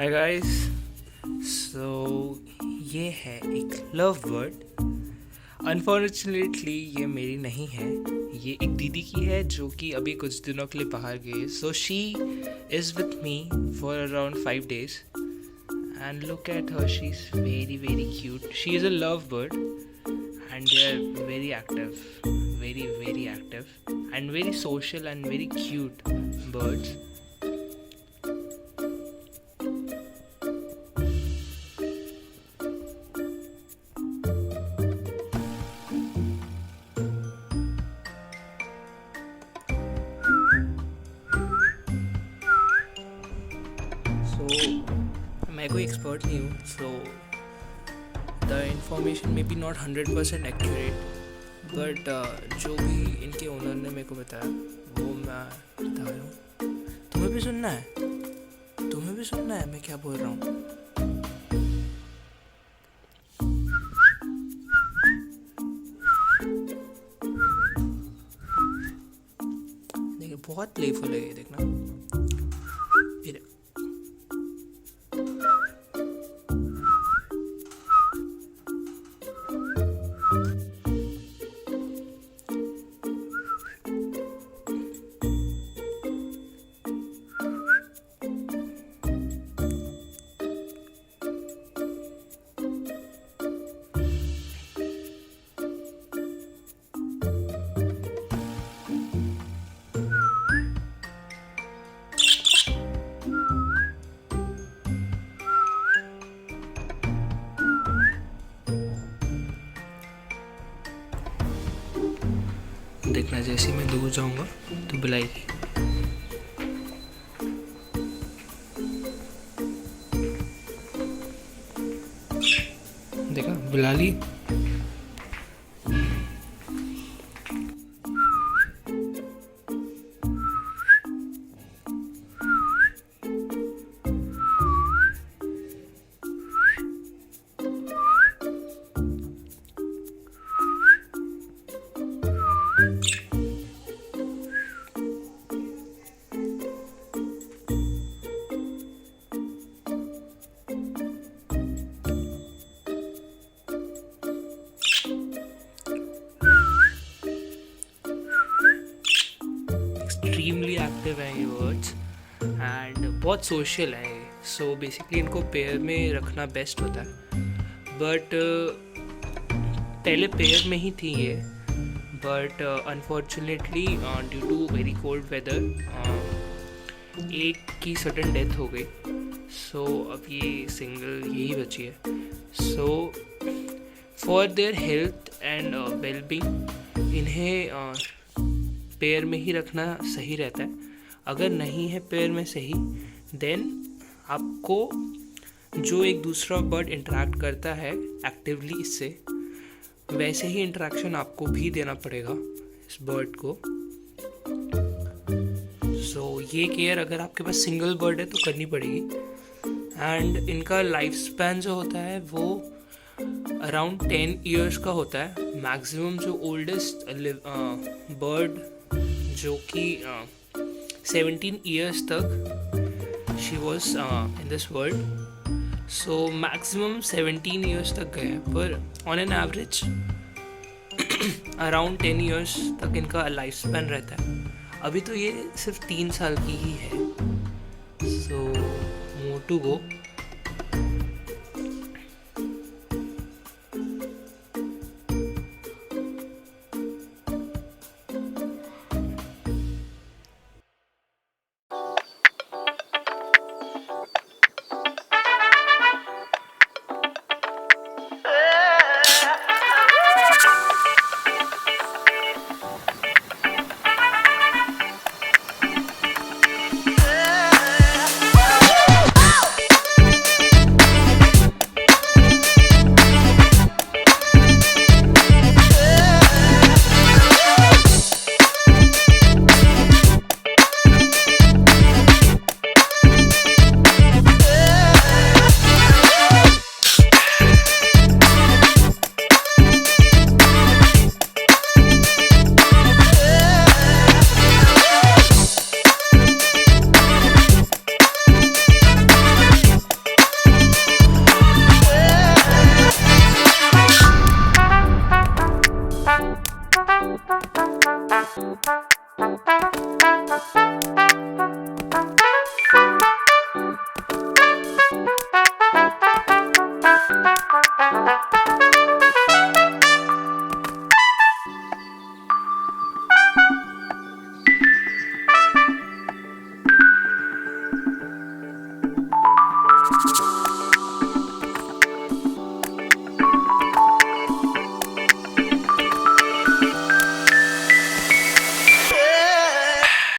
Hi guys. सो ये है एक लव वर्ड। अनफॉर्चुनेटली ये मेरी नहीं है, ये एक दीदी की है जो कि अभी कुछ दिनों के लिए बाहर गई है। So she is with me for around 5 days and look at her, she's very cute. She is a love bird and they are very active, very active and very social and very cute birds. मैं कोई expert नहीं हूँ, so the information may be not 100% accurate, but जो भी इनके owner ने मेरे को बताया वो मैं बता रहा हूँ। तुम्हें भी सुनना है, तुम्हें भी सुनना है मैं क्या बोल रहा हूँ। देखिए बहुत प्लेफुल है ये, देखना ये देख। देखना जैसे ही मैं दूर जाऊंगा तो बुलाएगी। देखा, बुला ली। एक्सट्रीमली एक्टिव है ये बर्ड्स एंड बहुत सोशल है। सो बेसिकली इनको पेयर में रखना बेस्ट होता है, बट पहले पेयर में ही थी ये, but unfortunately due to very cold weather एक की सडन डेथ हो गई। सो अब ये सिंगल यही बची है। So for their health and wellbeing इन्हें पेयर में ही रखना सही रहता है। अगर नहीं है पेयर में सही, देन आपको जो एक दूसरा बर्ड इंटरेक्ट करता है एक्टिवली इससे, वैसे ही इंटरेक्शन आपको भी देना पड़ेगा इस बर्ड को। सो ये केयर अगर आपके पास सिंगल बर्ड है तो करनी पड़ेगी। एंड इनका लाइफ स्पैन जो होता है वो अराउंड 10 years का होता है। मैक्सिमम जो ओल्डेस्ट बर्ड जो कि 17 years तक she was in this world. So maximum 17 years तक गए हैं, पर on an average around 10 years तक इनका लाइफ स्पैन रहता है। अभी तो ये सिर्फ 3 साल की ही है। सो मोर टू गो।